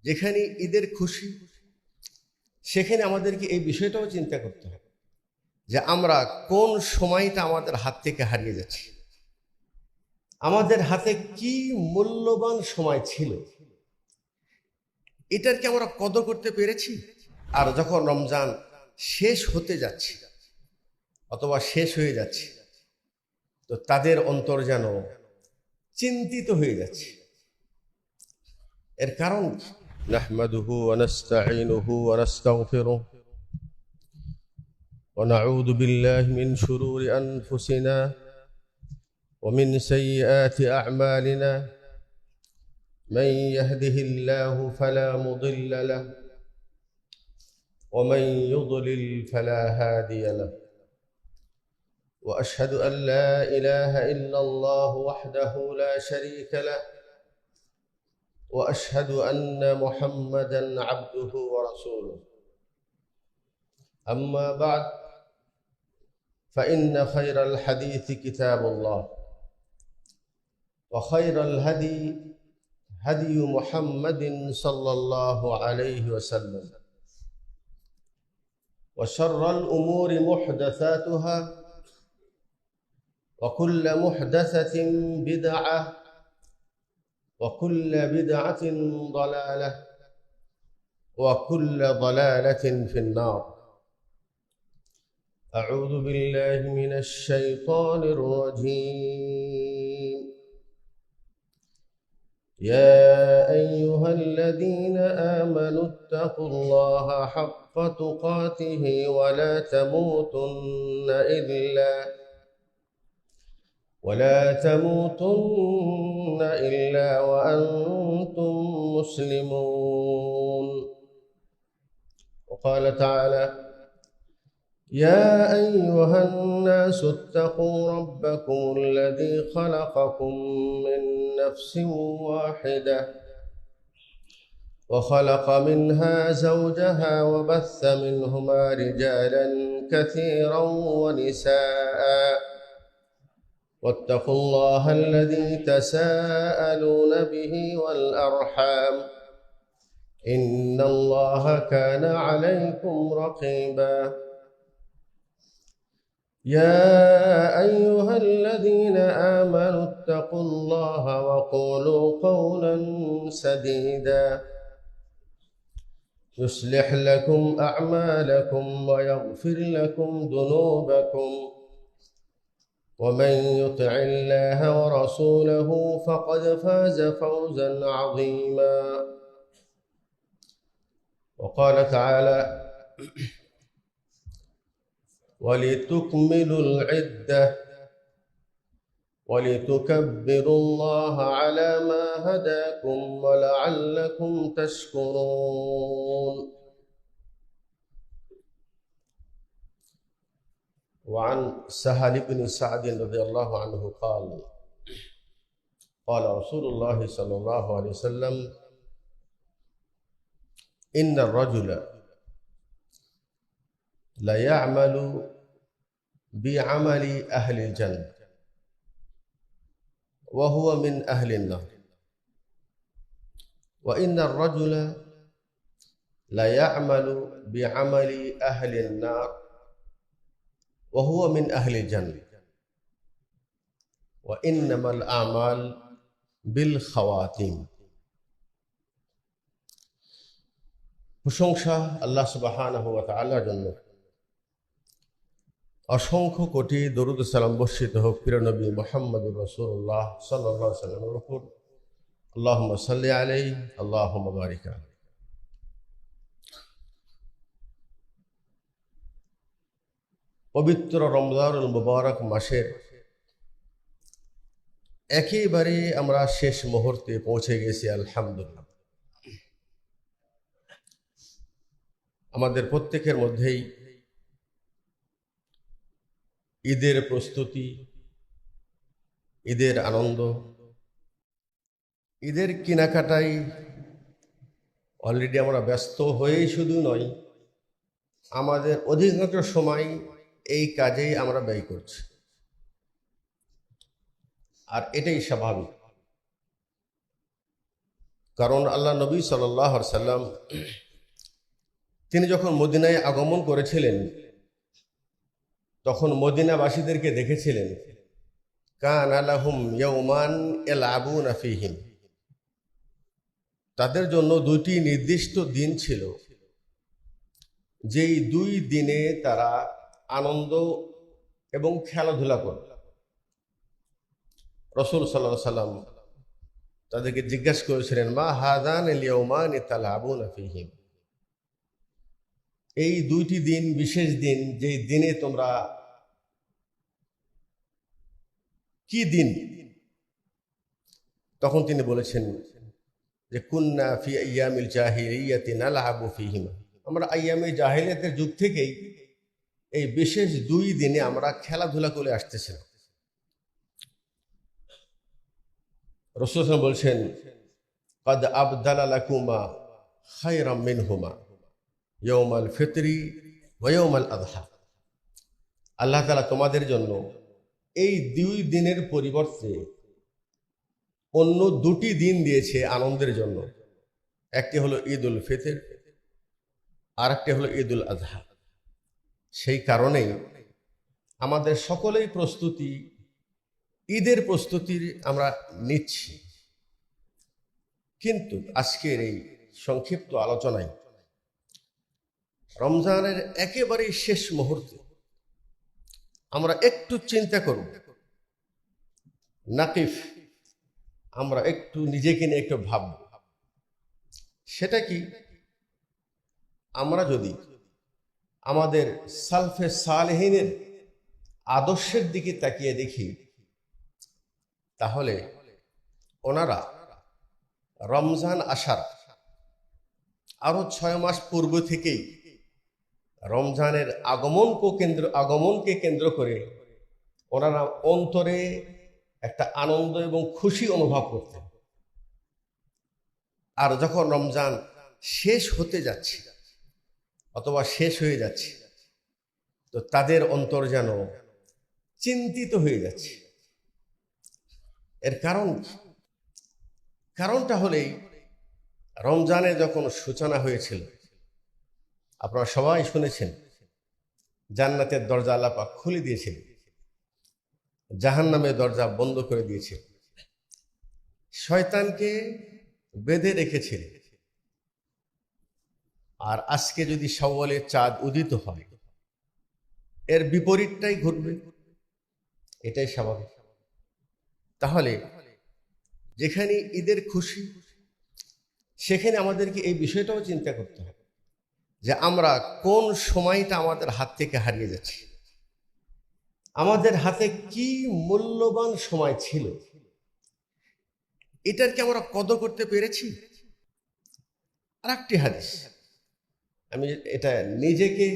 যেখানে ঈদের খুশি, সেখানে আমাদেরকে এই বিষয়টাও চিন্তা করতে হবে যে আমরা কোন সময়টা আমাদের হাত থেকে হারিয়ে যাচ্ছি। আমাদের হাতে কি মূল্যবান সময় ছিল, এটার কি আমরা কদর করতে পেরেছি? আর যখন রমজান শেষ হতে যাচ্ছে অথবা শেষ হয়ে যাচ্ছে, তো তাদের অন্তর যেন চিন্তিত হয়ে যাচ্ছে। এর কারণ কি? নাহমাদুহু ওয়া নাস্তাঈনুহু ওয়া নাস্তাগফিরুহু ওয়া নাউযু বিল্লাহি মিন শুরুরি আনফুসিনা ওয়া মিন সাইয়্যাতি আ'মালিনা মান ইয়াহদিহিল্লাহু ফালা মুদিল্লা লাহু ওয়া মান ইউদ্লিল ফালা হাদিয়া লাহু ওয়া আশহাদু আন লা ইলাহা ইল্লাল্লাহু ওয়াহদাহু লা শারীকা লাহু واشهد ان محمدا عبده ورسوله اما بعد فان خير الحديث كتاب الله وخير الهدي هدي محمد صلى الله عليه وسلم وشر الامور محدثاتها وكل محدثه بدعه وكل بدعة ضلالة وكل ضلالة في النار. أعوذ بالله من الشيطان الرجيم. يا أيها الذين آمنوا اتقوا الله حق تقاته ولا تموتن إلا وأنتم مسلمون. وقال تعالى: يا أيها الناس اتقوا ربكم الذي خلقكم من نفس واحدة وخلق منها زوجها وبث منهما رجالا كثيرا ونساء واتقوا الله الذي تساءلون به والأرحام إن الله كان عليكم رقيبا. يا أيها الذين آمنوا اتقوا الله وقولوا قولا سديدا يصلح لكم أعمالكم ويغفر لكم ذنوبكم ومن يطع الله ورسوله فقد فاز فوزا عظيما. وقال تعالى: ولتكملوا العدة ولتكبروا الله على ما هداكم ولعلكم تشكرون. وعن سهل بن سعد رضي الله عنه قال: قال رسول الله صلى الله عليه وسلم: إن الرجل لا يعمل بعمل أهل الجنة وهو من أهل النار وإن الرجل لا يعمل بعمل أهل النار وهو من أهل الجنة وإنما الأعمال بالخواتيم. প্রশংসা আল্লাহ সুবহানাহু ওয়া তাআলার জন্য। অসংখ্য কোটি দরুদ ও সালাম বর্ষিত হোক প্রিয় নবী মুহাম্মদুর রাসূলুল্লাহ সাল্লাল্লাহু আলাইহি ওয়াসাল্লামের উপর। আল্লাহুম্মা সাল্লি আলাইহি আল্লাহুম্মা বারিক আলাইহি। পবিত্র রমজানুল মুবারক মাসের একেবারে আমরা শেষ মুহূর্তে পৌঁছে গেছি, আলহামদুলিল্লাহ। আমাদের প্রত্যেকের মধ্যেই ঈদের প্রস্তুতি, ঈদের আনন্দ, ঈদের কেনাকাটায় অলরেডি আমরা ব্যস্ত হয়েই শুধু নয়, আমাদের অধিকাংশ সময় এই কাজেই আমরা ব্যয় করছি। আর এটাই স্বাভাবিক, কারণ আল্লাহ নবী সাল্লাল্লাহু আলাইহি সাল্লাম তিনি যখন মদিনায় আগমন করেছিলেন তখন মদিনাবাসীদেরকে দেখেছিলেন কানা লাহুম ইয়াউমান ইয়ালআবুনা ফীহিম, তাদের জন্য দুটি নির্দিষ্ট দিন ছিল, যেই দুই দিনে তারা আনন্দ এবং খেলাধুলা করত। রাসূল সাল্লাল্লাহু আলাইহি সাল্লাম তাদেরকে জিজ্ঞাসা করেছিলেন মা হাযান আল ইয়াউমানি তালআবুনা ফীহিম, এই দুইটি দিন বিশেষ দিন, যেই দিনে তোমরা কি দিন? তখন তিনি বলেছেন যে কুন্না ফি আইয়ামিল জাহিলিয়াতি নালআবু ফীহিমা, আমরা আইয়ামে জাহিলিয়াতের যুগ থেকেই এই বিশেষ দুই দিনে আমরা খেলাধুলা করে আসতেছিলাম। রাসূল সাল্লাল্লাহু আলাইহি ওয়াসাল্লাম বলছেন কাদ আবদালা লাকুমা খায়রাম মিনহুমা ইয়াউমাল ফিতরি ওয়া ইয়াউমাল আযহা, আল্লাহ তাআলা তোমাদের জন্য এই দুই দিনের পরিবর্তে অন্য দুটি দিন দিয়েছে আনন্দের জন্য। একটি হলো ঈদ উল ফিতর, আর একটি হলো ঈদ উল আযহা। সেই কারণেই আমাদের সকলেই ঈদের প্রস্তুতির আমরা নিচ্ছি। কিন্তু আজকের এই সংক্ষিপ্ত আলোচনায় রমজানের একেবারেই শেষ মুহূর্তে আমরা একটু চিন্তা করব, নাকিফ, আমরা একটু নিজেকে নিয়ে একটু ভাবব। সেটা কি? আমরা যদি আমাদের সালফে সালেহিনের আদর্শের দিকে তাকিয়ে দেখি, তাহলে ওনারা রমজান আসার আরো 6 মাস পূর্ব থেকেই রমজানের আগমনকে কেন্দ্র করে ওনারা অন্তরে একটা আনন্দ এবং খুশি অনুভব করতেন। আর যখন রমজান শেষ হতে যাচ্ছে অথবা শেষ হয়ে যাচ্ছে, তো তাদের অন্তর যেন চিন্তিত হয়ে যাচ্ছে। এর কারণটা হলেই রমজানে যখন সূচনা হয়েছিল, আপনারা সবাই শুনেছেন, জান্নাতের দরজা আল্লাহ পাক খুলে দিয়েছিলেন, জাহান্নামের দরজা বন্ধ করে দিয়েছে, শয়তানকে বেঁধে রেখেছিলেন। আর আজকে যদি শাওয়ালের চাঁদ উদিত হয়, এর বিপরীতটাই ঘটবে, এটাই স্বাভাবিক। তাহলে যেখানে ঈদের খুশি, সেখানে আমাদেরকে এই বিষয়টাও চিন্তা করতে হবে যে আমরা কোন সময়টা আমাদের হাত থেকে হারিয়ে যাচ্ছি। আমাদের হাতে কি মূল্যবান সময় ছিল, এটার কি আমরা কদর করতে পেরেছি? আর একটি হাদিস, আমি এটা নিজেকে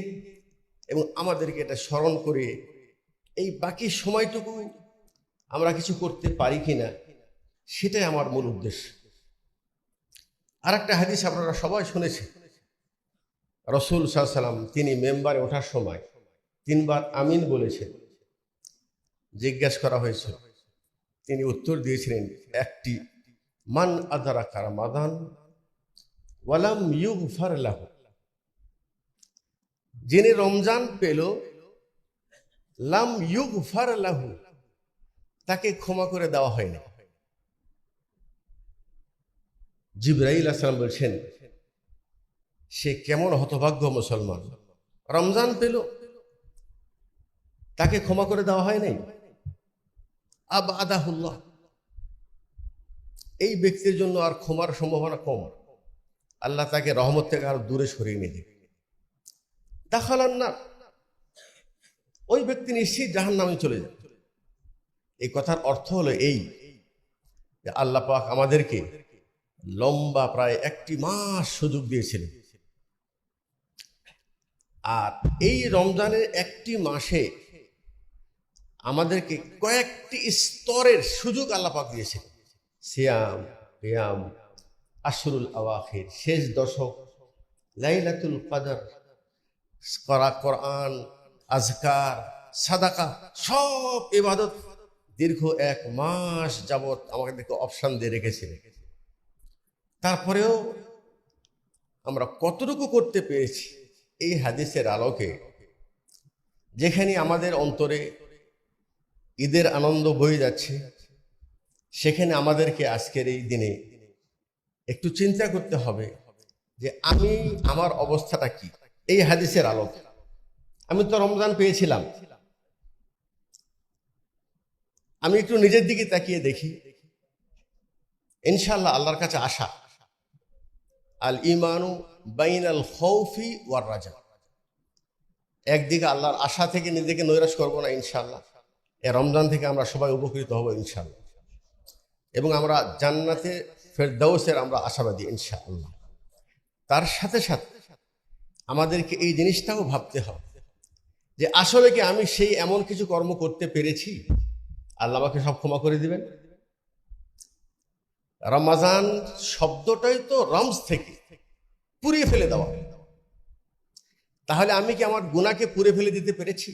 এবং আমাদেরকে এটা স্মরণ করে এই বাকি সময়টুকু আমরা কিছু করতে পারি কিনা, সেটাই আমার মূল উদ্দেশ্য। আর একটা হাদিস আপনারা সবাই শুনেছেন, রাসূল সাল্লাল্লাহু আলাইহি ওয়াসাল্লাম তিনি মেম্বারে ওঠার সময় 3 বার আমিন বলেছেন। জিজ্ঞাসা করা হয়েছিল, তিনি উত্তর দিয়েছিলেন একটি, মান আদরাকা রমাদান ওয়ালাম ইউগফার লাহু, যিনি রমজান পেল, লাম ইউগফার লাহু, তাকে ক্ষমা করে দেওয়া হয়নি। জিবরাইল আলাইহিস সালাম বলছেন, সে কেমন হতভাগ্য মুসলমান, রমজান পেল, তাকে ক্ষমা করে দেওয়া হয় নাই। আবাদাহুল্লাহ, এই ব্যক্তির জন্য আর ক্ষমার সম্ভাবনা কম, আল্লাহ তাকে রহমত থেকে আরো দূরে সরিয়ে নিয়ে দেবে। দাখালান না, ওই ব্যক্তি নিশ্চিত জাহান্নামে চলে যাবে। এই কথার অর্থ হলো এই যে আল্লাহ পাক আমাদেরকে লম্বা প্রায় 1 মাস সুযোগ দিয়েছিলেন, আর এই রমজানের 1 মাসে আমাদেরকে কয়েকটি স্তরের সুযোগ আল্লাহ পাক দিয়েছেন। সিয়াম, কিয়াম, আশরুল আওয়াখির, শেষ দশক, লাইলাতুল কদর, কোরআন, আজকার, সাদাকা, সব ইবাদত দীর্ঘ 1 মাস যাবত আমাদেরকে অপশন দিয়ে রেখেছিলেন। তারপরেও আমরা কতটুকু করতে পেরেছি এই হাদিসের আলোকে, যেখানে আমাদের অন্তরে ঈদের আনন্দ বয়ে যাচ্ছে, সেখানে আমাদেরকে আজকের এই দিনে একটু চিন্তা করতে হবে যে আমি আমার অবস্থাটা কি এই হাদিসের আলোকে। আমি তো রমজান পেয়েছিলাম, আমি একটু নিজের দিকে তাকিয়ে দেখি, ইনশাআল্লাহ আল্লাহর কাছে আশা, আল ইমানু বাইনাল খৌফি ওয়ার রাজা। একদিকে আল্লাহর আশা থেকে নিজেকে নৈরাশ করবো না ইনশাআল্লাহ, এ রমজান থেকে আমরা সবাই উপকৃত হব ইনশাআল্লাহ, এবং আমরা জান্নাতে ফেরদাউসের আমরা আশাবাদী ইনশাআল্লাহ। তার সাথে সাথে আমাদেরকে এই জিনিসটাও ভাবতে হবে যে আসলে কি আমি সেই এমন কিছু কর্ম করতে পেরেছি আল্লাহ আমাকে সব ক্ষমা করে দিবেন। রমাজান শব্দটাই তো রমজ থেকে পুড়িয়ে ফেলে দেওয়া, তাহলে আমি কি আমার গুনাহকে পুড়ে ফেলে দিতে পেরেছি?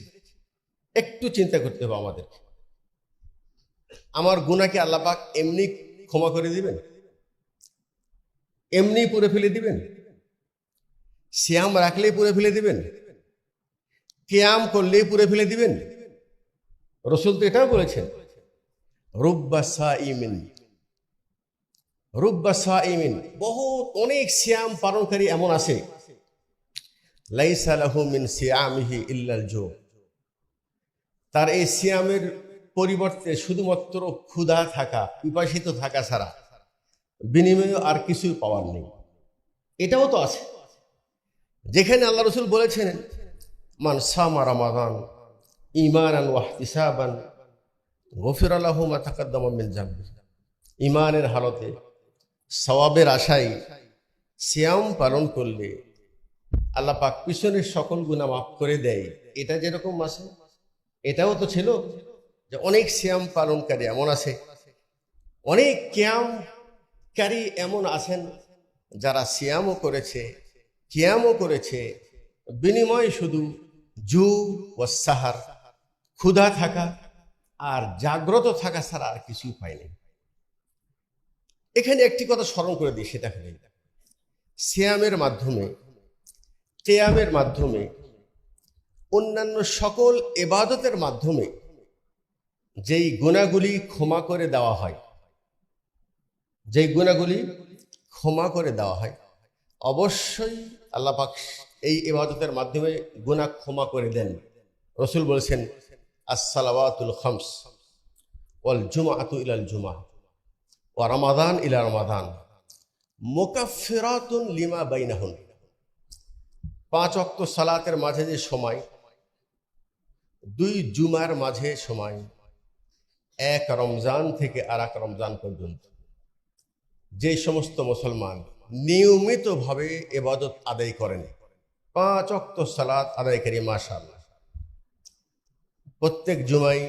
একটু চিন্তা করতে হবে আমাদের। আমার গুনাহকে আল্লাহ পাক এমনি ক্ষমা করে দিবেন, এমনি পুড়ে ফেলে দিবেন? সিয়াম রাখলেই পুড়ে ফেলে দিবেন? কিয়াম করলেই পুড়ে ফেলে দিবেন? রাসূল তো এটাও বলেছেন, রুব্বা সাইমিন, রুব্বা সাইমিন, বহুত অনেক সিয়াম পালনকারী এমন আছে, লাইসা লাহু মিন সিয়ামিহি ইল্লাল জু, তার এই সিয়ামের পরিবর্তে শুধুমাত্র ক্ষুধা থাকা, পিপাসিত থাকা ছাড়া বিনিময়ে আর কিছুই পাওয়ার নেই। এটাও তো আছে, যেখানে আল্লাহ রাসূল বলেছেন, মান সামা রমাদান ঈমানান ওয়া ইহতিসাবান গফিরা লাহু মা তাকাদ্দামা মিন যামবি। ঈমানের হালতে সওয়াবের আশায় সিয়াম পালন করলে আল্লাহ পাক পিছনের সকল গুনাহ মাফ করে দেয়। এটা যেরকম আছে, এটাও তো ছিল যে অনেক সিয়াম পালনকারী এমন আছে, অনেক কিয়ামকারী এমন আছেন যারা সিয়ামও করেছে, কিয়ামও করেছে, বিনিময়ে শুধু জু ও সাহার, ক্ষুধা থাকা আর জাগ্রত থাকা ছাড়া আর কিছুই পায়নি। এখানে একটি কথা স্মরণ করে দিই, সেটা হলো সিয়ামের মাধ্যমে, কিয়ামের মাধ্যমে, অন্যান্য সকল ইবাদতের মাধ্যমে যেই গুনাহগুলি ক্ষমা করে দেওয়া হয়, যেই গুনাহগুলি ক্ষমা করে দেওয়া হয়, অবশ্যই আল্লাহ পাক এই ইবাদতের মাধ্যমে গুনাহ ক্ষমা করে দেন। রাসূল বলেছেন, আস-সালাওয়াতুল খামস ওয়াল জুমআতু ইলাল জুমআহ ওয়া রমাদান ইলা রমাদান মুকাফফিরাতুন লিমা বাইনাহুন। 5 ওয়াক্ত সালাতের মাঝে যে সময়, 2 জুমার মাঝে সময়, এক রমজান থেকে আর এক রমজান পর্যন্ত যে সমস্ত মুসলমান নিয়মিতভাবে ইবাদত আদায় করেন, 5 ওয়াক্ত সালাত আদায়কারী, মাশাআল্লাহ, প্রত্যেক জুমায়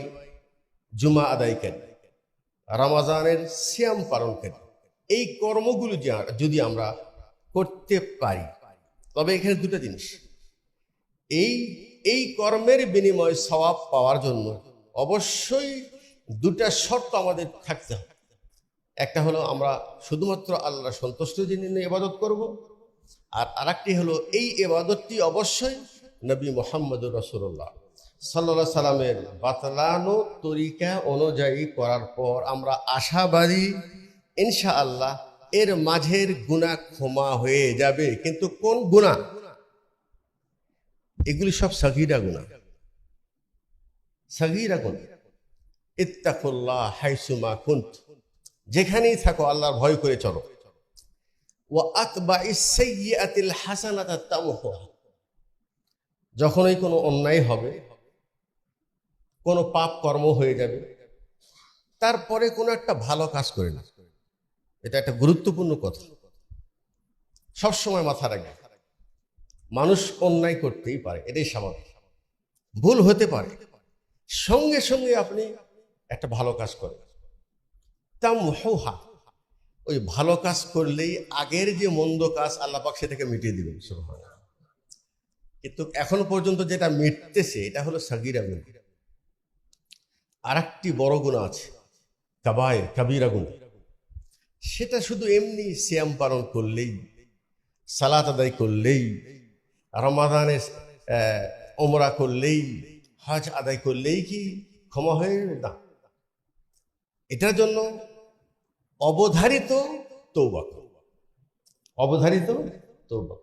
জুমা আদায়কারী, রমজানের সিয়াম পালনকারী, এই কর্মগুলো যদি আমরা করতে পারি, তবে এখানে দুটো জিনিস, এই কর্মের বিনিময়ে সওয়াব পাওয়ার জন্য অবশ্যই দুটা শর্ত আমাদের থাকতে হবে। একটা হলো আমরা শুধুমাত্র আল্লাহর সন্তুষ্টির জন্য ইবাদত করব, আর আরেকটি হলো এই ইবাদতটি অবশ্যই নবী মুহাম্মদুর রাসূলুল্লাহ সাল্লাল্লাহু আলাইহি সাল্লামের বাতলানো তরিকা অনুযায়ী করার পর আমরা আশাবাদী ইনশাআল্লাহ এর মাঝের গুনাহ ক্ষমা হয়ে যাবে। কিন্তু কোন গুনাহ? এগুলি সব সগীরা গুনাহ, সগীরা গুনাহ। ইত্তাকুল্লাহ হাইসুমা কুন্ত, যেখানেই থাকো আল্লাহর ভয় করে চলো। ওয়া আতবাইস সাইয়্যাতিল হাসানাতা তামহুহা, যখনই কোনো অন্যায় হবে, কোনো পাপ কর্ম হয়ে যাবে, তারপরে কোনো একটা ভালো কাজ করে না। এটা একটা গুরুত্বপূর্ণ কথা, সবসময় মাথা রাখবে। মানুষ অন্যায় করতেই পারে, এটাই স্বাভাবিক, ভুল হতে পারে, সঙ্গে সঙ্গে আপনি একটা ভালো কাজ করেন, তামহুহা, ওই ভালো কাজ করলেই আগের যে মন্দ কাজ আল্লাহ পাক সেটাকে মিটিয়ে দিবেন, সুবহানাল্লাহ। কিন্তু এখন পর্যন্ত যেটা মিটতেছে এটা হলো সাগীরা গুনাহ। আর একটি বড় গুনাহ আছে, কাবায়ের, কাবীরা গুনাহ, সেটা শুধু এমনি সিয়াম পালন করলেই, সালাত আদায় করলেই, রমাদানে ওমরা করলেই, হজ আদায় করলেই কি ক্ষমা হয়ে না। এটার জন্য অবধারিত তওবা, অবধারিত তওবা,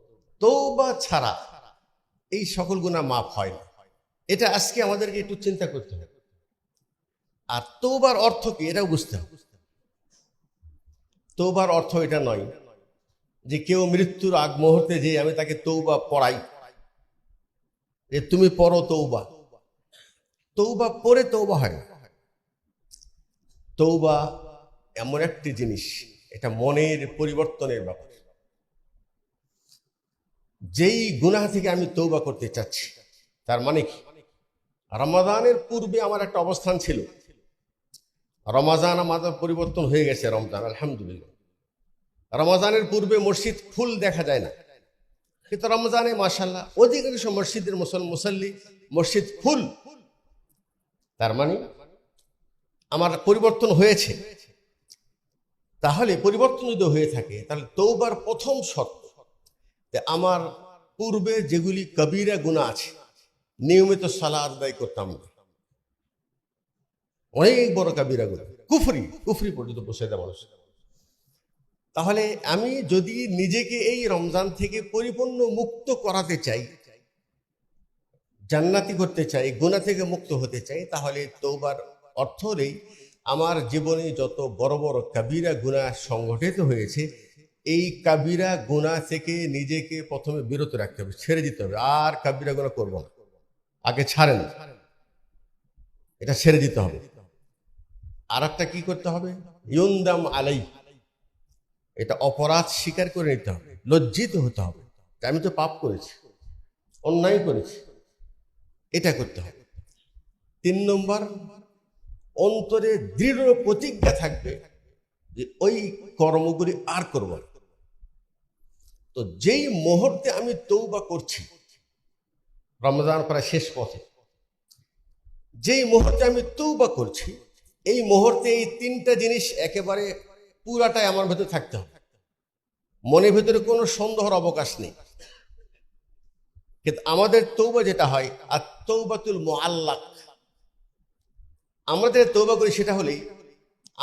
তওবা ছাড়া এই সকল গুনাহ মাফ হয় না। এটা আজকে আমাদেরকে একটু চিন্তা করতে হবে। আর তওবার অর্থ কি এটাও বুঝতে হবে। তওবার অর্থ এটা নয় যে কেউ মৃত্যুর আগ মুহূর্তে যে আমি তাকে তওবা পড়াই, যে তুমি পড়ো তওবা। তওবা পড়ে তওবা হয় না। তওবা এমন একটি জিনিস, এটা মনের পরিবর্তনের ব্যাপার। যেই গুনাহ থেকে আমি তওবা করতে চাচ্ছি, তার মানে কি, রমাদানের পূর্বে আমার একটা অবস্থান ছিল, রমাজান আমাদের পরিবর্তন হয়ে গেছে, রমজান আলহামদুলিল্লাহ। রমাজানের পূর্বে মসজিদ ফুল দেখা যায় না, কিন্তু রমজানে মাশাআল্লাহ অধিকাংশ মসজিদের মুসল্লি মসজিদ ফুল। তার মানে আমার পরিবর্তন হয়েছে। তাহলে পরিবর্তন যদি হয়ে থাকে, তাহলে তওবার প্রথম শর্ত যে আমার পূর্বে যেগুলি কবিরা গুনাহ আছে, নিয়মিত সালাত আদায় করতাম না, অনেক বড় কবিরা গুনাহ, কুফরি পর্যন্ত পৌঁছে দেয় মানুষ। তাহলে আমি যদি নিজেকে এই রমজান থেকে পরিপূর্ণ মুক্ত করাতে চাই, জান্নাতি করতে চাই, গুনাহ থেকে মুক্ত হতে চাই, তাহলে তওবার অর্থ হলেই আমার জীবনে যত বড় বড় কবিরা গুনাহ সংঘটিত হয়েছে, এই কবিরা গুনাহ থেকে নিজেকে প্রথমে বিরত রাখতে হবে, ছেড়ে দিতে হবে। আর কবিরা গুনাহ করব না, আগে ছাড়েন, এটা ছেড়ে দিতে হবে। আর একটা কি করতে হবে, ইউনদাম আলাই, এটা অপরাধ স্বীকার করে নিতে হবে, লজ্জিত হতে হবে, আমি তো পাপ করেছি, অন্যায় করেছি, এটা করতে হবে। 3 নম্বর, অন্তরে দৃঢ় প্রতিজ্ঞা থাকবে যে ওই কর্মগুলি আর করব না। তো যেই মুহূর্তে আমি তওবা করছি, রমজান প্রায় শেষ পথে, যেই মুহূর্তে আমি তওবা করছি, এই মুহূর্তে এই 3টা জিনিস একেবারে পুরাটাই আমার ভেতরে থাকতে হবে, মনের ভেতরে কোনো সন্দেহের অবকাশ নেই। কিন্তু আমাদের তওবা যেটা হয়, আর তওবাতুল মুআল্লাক, আমরা যে তওবা করি সেটা হলেই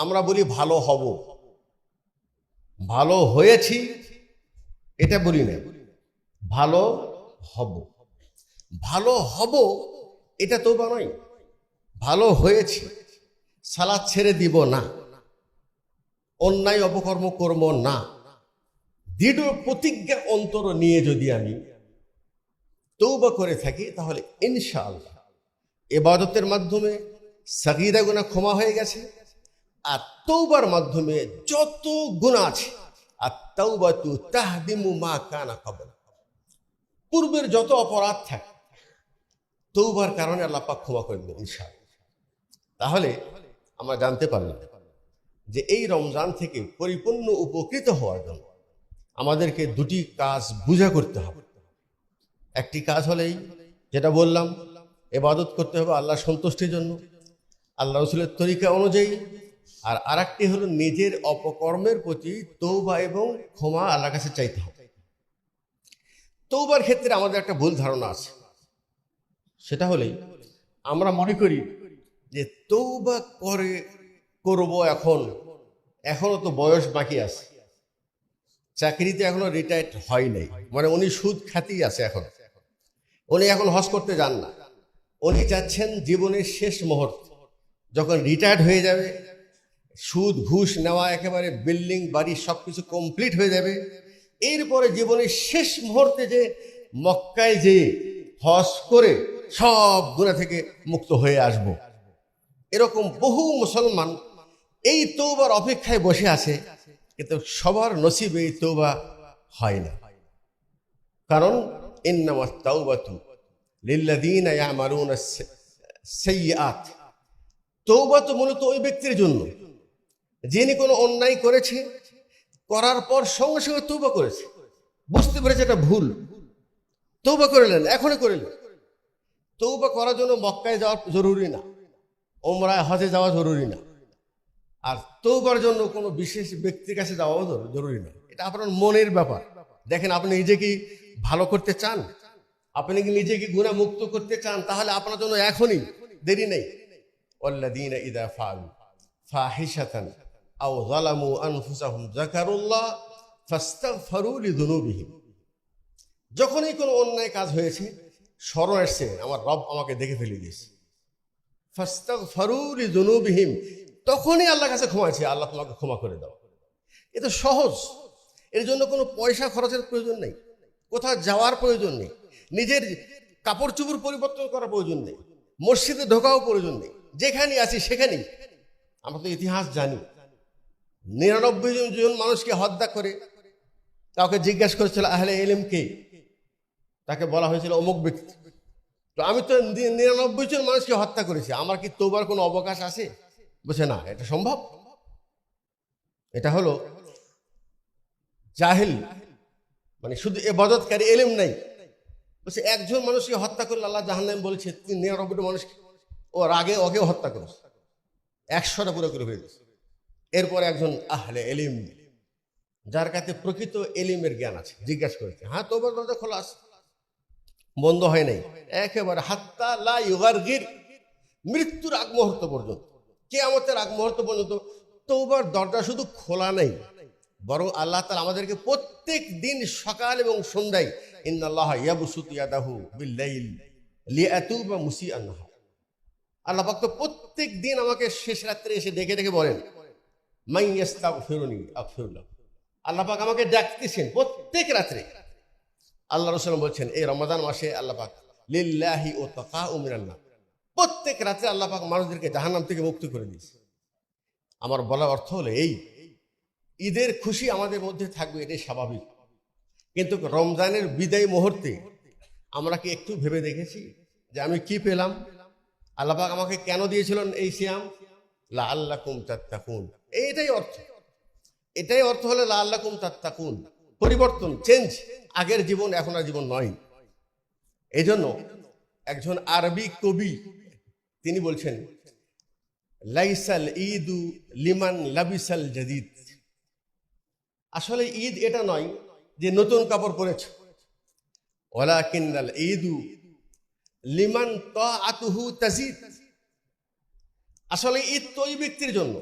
আমরা বলি ভালো হব, ভালো হয়েছি এটা বলি না, ভালো হব। ভালো হব এটা তওবা নয়, ভালো হয়েছি, সালাত ছেড়ে দিব না, অন্যায় অপকর্ম করব না, দৃঢ় প্রতিজ্ঞা অন্তর নিয়ে যদি আমি তওবা করে থাকি, তাহলে ইনশাআল্লাহ ইবাদতের মাধ্যমে সাগীরা গুনাহ ক্ষমা হয়ে গেছে। আর তওবার মাধ্যমে যত গুনাহ আছে, আর তাওবাতু তাহদিমু মা কানা ক্বাবল, পূর্বের যত অপরাধ থাকে তওবার কারণে আল্লাহ পাক ক্ষমা করে দেবেন ইনশাআল্লাহ। তাহলে আমরা জানতে পারলাম যে এই রমজান থেকে পরিপূর্ণ উপকৃত হওয়ার জন্য আমাদেরকে 2টি কাজ বুঝা করতে হবে। একটি কাজ হলেই যেটা বললাম, ইবাদত করতে হবে আল্লাহর সন্তুষ্টির জন্য, আল্লাহ রাসূলের তরিকা অনুযায়ী। আর আরেকটি হলো নিজের অপকর্মের প্রতি তওবা এবং ক্ষমা আল্লাহর কাছে চাইতে হবে। তওবার ক্ষেত্রে আমাদের একটা ভুল ধারণা আছে, সেটা হলেই আমরা মনে করি যে তওবা করব, এখনো তো বয়স বাকি আছে, চাকরিতে এখনো রিটায়ার্ড হয় নাই, মানে উনি সুদ খাতেই আছে, উনি এখন হজ করতে যান না, উনি চাচ্ছেন জীবনের শেষ মুহূর্তে যখন রিটায়ার্ড হয়ে যাবে, সুদ ঘুষ নেওয়া একেবারে বিল্ডিং বাড়ি সবকিছু কমপ্লিট হয়ে যাবে, এরপরে জীবনের শেষ মুহূর্তে যে মক্কায় যেয়ে হজ করে সব গুনাহ থেকে মুক্ত হয়ে আসব। এরকম বহু মুসলমান এই তওবার অপেক্ষায় বসে আছে, কিন্তু সবার নসিবে এই তওবা হয় না। কারণ ইন্নামাত তাওবাতু লিল্লাযীনা ইয়ামালুনা সাইয়্যাত, তওবা তো মূলত ওই ব্যক্তির জন্য যিনি কোনো অন্যায় করেছে, করার পর সঙ্গে সঙ্গে তওবা করেছে, বুঝতে পেরেছে এটা ভুল, তওবা করলেন, এখনই করলেন। তওবা করার জন্য মক্কায় যাওয়া জরুরি না, ওমরায় হজে যাওয়া জরুরি না, আর তওবার জন্য কোনো বিশেষ ব্যক্তির কাছে যাওয়াও জরুরি না, এটা আপনার মনের ব্যাপার। দেখেন, আপনি নিজে কি ভালো করতে চান, আপনি কি নিজেকে গুনাহ মুক্ত করতে চান, তাহলে আপনার জন্য এখনই দেরি নেই। ওয়াল্লাযীনা ইযা ফাআলু ফাহিশাতান আও যালামু আনফুসাহুম যাকারুল্লাহ ফাস্তাগফিরু লিযুনুবিহিম। যখনই কোনো অন্যায় কাজ হয়েছে, স্মরণ আসছে আমার রব আমাকে দেখে ফেলে দিয়েছে, ফাস্তাগফিরু লিযুনুবিহিম, তখনই আল্লাহর কাছে ক্ষমা চাই, আল্লাহ তোমাকে ক্ষমা করে দাও। এটা সহজ, এর জন্য কোনো পয়সা খরচের প্রয়োজন নেই, কোথাও যাওয়ার প্রয়োজন নেই, নিজের কাপড় চোপড় পরিবর্তন করার প্রয়োজন নেই, মসজিদে ঢোকাও প্রয়োজন নেই, যেখানে আছি সেখানেই। আমরা তো ইতিহাস জানি, 99 জন মানুষকে হত্যা করে কাউকে জিজ্ঞাসা করেছিল আহলে ইলম কে, তাকে বলা হয়েছিল অমুক ব্যক্তি। তো আমি তো 99 জন মানুষকে হত্যা করেছি, আমার কি তওবার কোনো অবকাশ আছে? বলছে না, এটা সম্ভব। এটা হলো জাহিল, মানে শুধু ইবাদতকারী, ইলম নাই। বলছে একজন মানুষকে হত্যা করলে আল্লাহ জাহান্নামে বলেছে 99টা মানুষকে, ও রাগে ওকেও হত্যা করেছে, 100টা পুরোপুরি হয়ে গেছে। এরপরে একজন আহলে ইলম, যার কাছে প্রকৃত ইলমের জ্ঞান আছে, জিজ্ঞাসা করেছে, হ্যাঁ তওবার দরজা খোলা আছে, বন্ধ হয় নাই একেবারে, হাত্তা লা ইউগারগির, মৃত্যুর আগ মুহূর্ত পর্যন্ত, কিয়ামতের আগ মুহূর্ত পর্যন্ত তওবার দরজা শুধু খোলা নেই, বরং আল্লাহ তাআলা আমাদেরকে প্রত্যেক দিন সকাল এবং সন্ধ্যায় ইন্নাল্লাহা ইয়াবসুতু ইয়াদাহু বিল-লাইল লিয়াতুবা মুসিআন নাহার, আল্লাহ পাক তো প্রত্যেক দিন আমাকে শেষ রাত্রে এসে ডেকে ডেকে বলেন মান ইস্তাগফিরুনি আগফির লাহু, আল্লাহ পাক আমাকে ডাকতেছেন প্রত্যেক রাত্রে। আল্লাহ রাসূল বলছেন এই রমাদান মাসে আল্লাহ পাক লিল্লাহি ওয়াতাকাউ মিনান নার, প্রত্যেক রাতে আল্লাহ পাক মানুষদেরকে জাহান্নাম থেকে মুক্ত করে দিয়েছে। আমার বলার অর্থ হলো এই, ঈদের খুশি আমাদের মধ্যে থাকবে, এটাই স্বাভাবিক, কিন্তু রমজানের বিদায় মুহূর্তে আমরা কি একটু ভেবে দেখেছি যে আমি কি পেলাম? আল্লাহ পাক আমাকে কেন দিয়েছিলেন এই সিয়াম? লাআল্লাকুম তাত্তাকুন, এইটাই অর্থ। এটাই অর্থ হলো লাআল্লাকুম তাত্তাকুন, পরিবর্তন, চেঞ্জ, আগের জীবন এখন আর জীবন নয়। এই জন্য একজন আরবি কবি তিনি বলছেন লাইসাল ঈদু লিমান লাবিসাল জাদিদ, আসলে ঈদ এটা নয় যে নতুন কাপড় পরেছ, ওয়ালাকিন্নাল ঈদু লিমান তাআতুহু তাজিদ, আসলে ঈদ তো ওই ব্যক্তির জন্য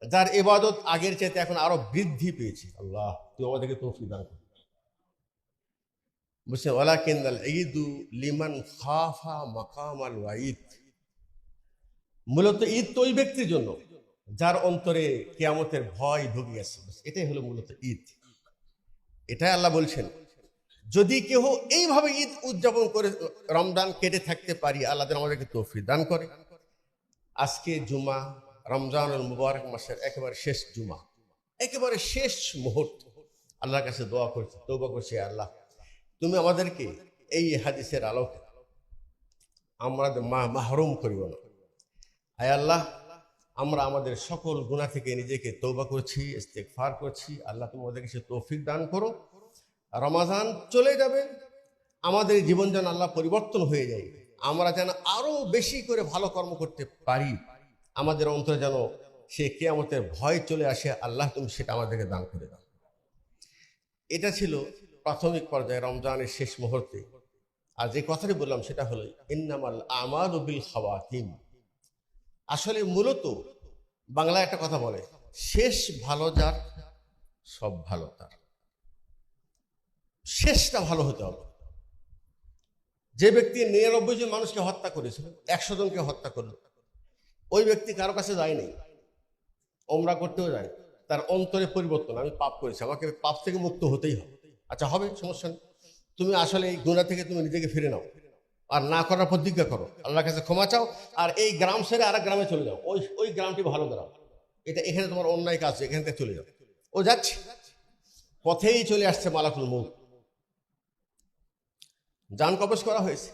যার ইবাদত আগের চাইতে এখন আরো বৃদ্ধি পেয়েছে। আল্লাহ তুই আমাদেরকে তৌফিক দান কর। বুঝছেন, ওয়ালাকিন্নাল ঈদু লিমান খাফা মাকামাল ওয়াঈদ, মূলত ঈদ তো ওই ব্যক্তির জন্য যার অন্তরে কিয়ামতের ভয় ঢুকে গেছে, এটাই হলো মূলত ঈদ। এটাই আল্লাহ বলছেন যদি কেউ এইভাবে ঈদ উদযাপন করে রমজান কেটে থাকতে পারি, আল্লাহ আমাদেরকে তৌফিক দান করে। আজকে জুমা, রমজানুল মুবারক মাসের একেবারে শেষ জুমা, একেবারে শেষ মুহূর্ত, আল্লাহর কাছে দোয়া করছি, তওবা করছি, আল্লাহ তুমি আমাদেরকে এই হাদিসের আলোকে আমরা মাহরুম করিও না। আয় আল্লাহ, আমরা আমাদের সকল গুনাহ থেকে নিজেকে তওবা করছি, ইস্তেগফার করছি, আল্লাহ তুমি আমাদেরকে সে তৌফিক দান করো। রমাজান চলে যাবে, আমাদের জীবন যেন আল্লাহ পরিবর্তন হয়ে যায়, আমরা যেন আরো বেশি করে ভালো কর্ম করতে পারি, আমাদের অন্তরে যেন সে কিয়ামতের ভয় চলে আসে, আল্লাহ তুমি সেটা আমাদেরকে দান করে দাও। এটা ছিল প্রাথমিক পর্যায়ে রমজানের শেষ মুহূর্তে। আর যে কথাটি বললাম সেটা হলো ইন্নামাল আমালু বিল খাওয়াতিম, আসলে মূলত বাংলায় একটা কথা বলে শেষ ভালো যার সব ভালো তার, শেষটা ভালো হতে হবে। যে ব্যক্তি 99 জন মানুষকে হত্যা করেছিল, 100 জনকে হত্যা করলো, ওই ব্যক্তি কারো কাছে যায়নি, ওমরা করতেও যায়, তার অন্তরে পরিবর্তন, আমি পাপ করেছি, আমাকে পাপ থেকে মুক্ত হতেই হবে। আচ্ছা হবে, সমস্যা নেই, তুমি আসলে এই গুনাহ থেকে তুমি নিজেকে ফিরে নাও, আর না করার প্রতিজ্ঞা করো, আল্লাহর কাছে ক্ষমা চাও, আর এই গ্রাম ছেড়ে আরেক গ্রামে চলে যাও, ওই গ্রামটি ভালো গ্রাম, এটা এখানে তোমার অন্যায় কাজ, এখান থেকে চলে যাও। ও যাচ্ছে, পথেই চলে আসছে মালাকুল মউত, জান কবজ করা হয়েছে,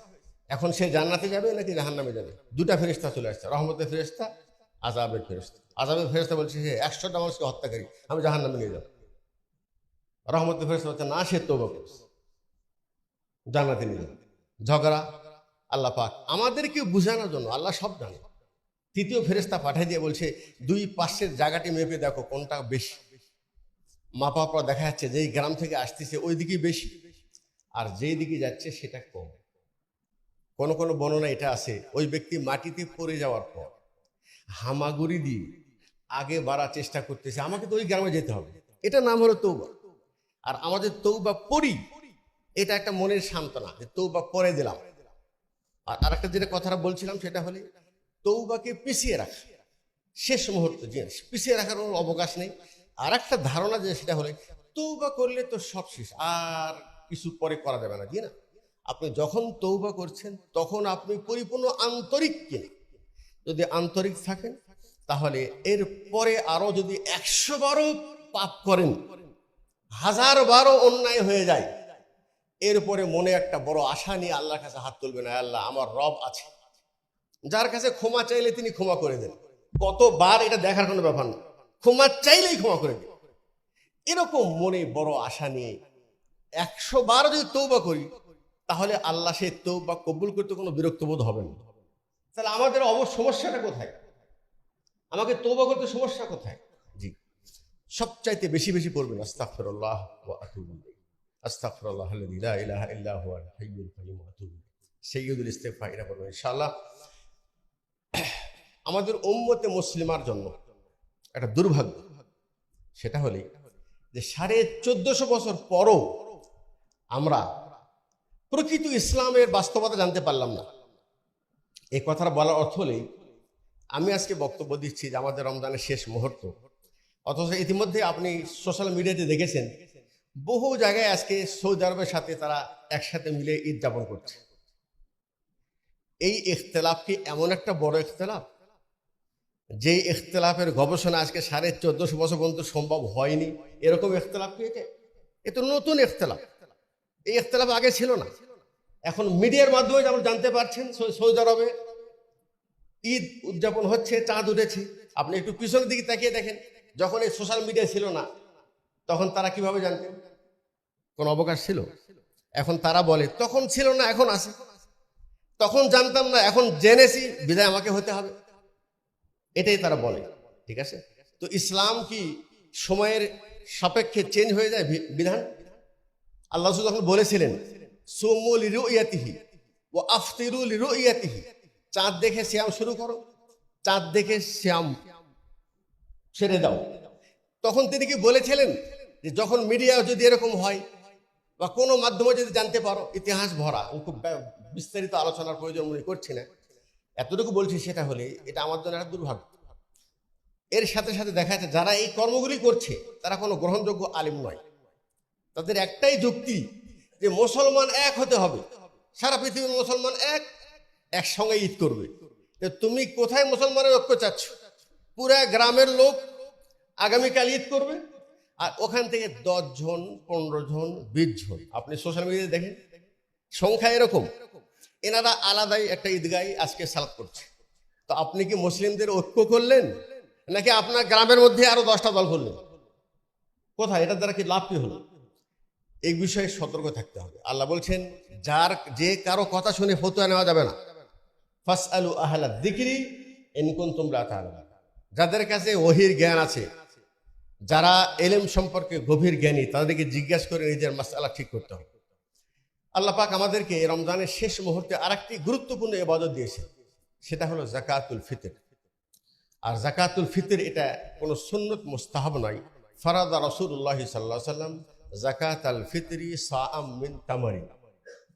এখন সে জান্নাতে যাবে নাকি জাহান্নামে যাবে? দুটা ফেরেশতা চলে আসছে, রহমতের ফেরেশতা, আযাবের ফেরেশতা। আযাবের ফেরেশতা বলছে সে 100টা মানুষকে হত্যাকারী, আমি জাহান্নামে নিয়ে যাব। রহমতের ফেরেশতা বলছে না, সে তওবা করেছে, জান্নাতে নিয়ে যাবে। ঝগড়া, আল্লাহ পাক আমাদেরকে বুঝানোর জন্য, আল্লাহ সব জানে, তৃতীয় ফেরেশতা পাঠিয়ে দিয়ে বলছে দুই পাশের জায়গাটি মেপে দেখো কোনটা বেশি। মাপার পর দেখা যাচ্ছে যেই গ্রাম থেকে আসতেছে ওই দিকেই বেশি, আর যেই দিকে যাচ্ছে সেটা কম। কোন কোন বর্ণনা এটা আছে ওই ব্যক্তি মাটিতে পড়ে যাওয়ার পর হামাগুড়ি দিয়ে আগে বাড়ার চেষ্টা করতেছে, আমাকে তো ওই গ্রামে যেতে হবে। এটা নাম হলো তৌবা। আর আমাদের তৌবা পড়ি, এটা একটা মনের সান্ত্বনা যে তৌবা করে দিলাম। আর আরেকটা যেটা কথাটা বলছিলাম সেটা হলে তৌবাকে পিছিয়ে রাখা, শেষ মুহূর্তে যে পিছিয়ে রাখার কোনো অবকাশ নেই। আর একটা ধারণা যে সেটা হলে তৌবা করলে তো সব শেষ, আর কিছু পরে করা যাবে না, জি না। আপনি যখন তৌবা করছেন তখন আপনি পরিপূর্ণ আন্তরিক কিনা, যদি আন্তরিক থাকেন তাহলে এর পরে আরো যদি 100 বারও পাপ করেন, 1000 বারও অন্যায় হয়ে যায়, এরপরে মনে একটা বড় আশা নিয়ে আল্লাহর কাছে হাত তুলবেন, আল্লাহ আমার রব আছে, যার কাছে ক্ষমা চাইলে তিনি ক্ষমা করে দেন। কতবার এটা দেখার কোনো ব্যাপার না, ক্ষমা চাইলেই ক্ষমা করে দেন। এরকম মনে বড় আশা নিয়ে 100 বার যদি তৌবা করি তাহলে আল্লাহ সেই তৌবা কবুল করতে কোনো বিরক্তবোধ হবে না। তাহলে আমাদের সমস্যাটা কোথায়? আমাকে তৌবা করতে সমস্যা কোথায়? জি, সবচাইতে বেশি বেশি পড়বেন আস্তাগফিরুল্লাহ ওয়া আতুবু ইলাইহি, আস্তাগফিরুল্লাহ আল্লাযী লা ইলাহা ইল্লা হুয়াল হাইয়ুল কাইয়্যুম ওয়া আতুবু ইলাইহি, সাইয়্যিদুল ইস্তিগফার। এটা পড়বেন ইনশাআল্লাহ। আমাদের উম্মতে মুসলিমার জন্য একটা দুর্ভাগ্য, সেটা হলে যে 1450 বছর পরও আমরা প্রকৃত ইসলামের বাস্তবতা জানতে পারলাম না। এই কথাটা বলার অর্থ হলেই আমি আজকে বক্তব্য দিচ্ছি যে আমাদের রমজানের শেষ মুহূর্ত, অথচ ইতিমধ্যে আপনি সোশ্যাল মিডিয়াতে দেখেছেন বহু জায়গায় আজকে সৌদি আরবের সাথে তারা একসাথে মিলে ঈদ যাপন করছে। এই ইখতিলাফ কি এমন একটা বড় ইখতিলাফ যে ইখতিলাফের গবেষণা আজকে 1450 বছর পর্যন্ত সম্ভব হয়নি? এরকম ইখতিলাফ কি এটা? এ তো নতুন ইখতিলাফ, এই ইখতিলাফ আগে ছিল না। এখন মিডিয়ার মাধ্যমে যেমন জানতে পারছেন সৌদি আরবে ঈদ উদযাপন হচ্ছে, চাঁদ উঠেছে। আপনি একটু পিছনের দিকে তাকিয়ে দেখেন, যখন এই সোশ্যাল মিডিয়া ছিল না তখন তারা কিভাবে জানতেন? কোন অবকাশ ছিল? এখন তারা বলে তখন ছিল না, এখন আছে। তখন জানতাম না, এখন জেনেছি, বিদায় আমাকে হতে হবে, এটাই তারা বলে। ঠিক আছে, তো ইসলাম কি সময়ের সাপেক্ষে চেঞ্জ হয়ে যায় বিধান? আল্লাহ যখন বলেছিলেন সুমু লিরুইয়াতিহি ওয়া আফতিরু লিরুইয়াতিহি, চাঁদ দেখে সিয়াম শুরু করো, চাঁদ দেখে সিয়াম ছেড়ে দাও, তখন তিনি কি বলেছিলেন যে যখন মিডিয়া যদি এরকম হয় বা কোনো মাধ্যমে যদি জানতে পারো, ইতিহাস ভরা, খুব বিস্তারিত আলোচনার প্রয়োজন মনে করছি না, এতটুকু বলছি সেটা হলে এটা আমার জন্য একটা দুর্ভাগ্য। এর সাথে সাথে দেখা যাচ্ছে যারা এই কর্মগুলি করছে তারা কোনো গ্রহণযোগ্য আলিম নয়। তাদের একটাই যুক্তি যে মুসলমান এক হতে হবে, সারা পৃথিবীর মুসলমান একসঙ্গে ঈদ করবে। তুমি কোথায় মুসলমানের ঐক্য চাচ্ছ? পুরা গ্রামের লোক আগামীকাল ঈদ করবে, আর ওখান থেকে 10 জন 15 জন 20 জন, আপনি সোশ্যাল মিডিয়ায় দেখেন সংখ্যা এরকম, এনারা আলাদাই একটা ঈদগাহে আজকে সালাত করছে। তো আপনি কি মুসলিমদের ঐক্য করলেন, নাকি আপনার গ্রামের মধ্যে আরো 10টা দল করলেন? কোথায়? এটার দ্বারা কি লাভ কি হলো? এই বিষয়ে সতর্ক থাকতে হবে। আল্লাহ বলছেন যে কারো কথা শুনে ফতোয়া নেওয়া যাবে না। ফাসআলু আহলা যিকরি ইন কুনতুম লা তা'লামুন, যাদের কাছে ওহীর জ্ঞান আছে, যারা ইলম সম্পর্কে গভীর জ্ঞানী, তাদেরকে জিজ্ঞাসা করে নিজের মাসআলা ঠিক করতে হবে। আল্লাহ পাক আমাদেরকে রমজানের শেষ মুহূর্তে আরেকটি গুরুত্বপূর্ণ ইবাদত দিয়েছে, সেটা হলো যাকাতুল ফিতর। আর যাকাতুল ফিতর এটা কোনো সুন্নত মুস্তাহাব নয়। ফারাদা রাসূলুল্লাহ সাল্লাল্লাহু আলাইহি ওয়াসাল্লাম যাকাতুল ফিতরি সাআম মিন তামারিন,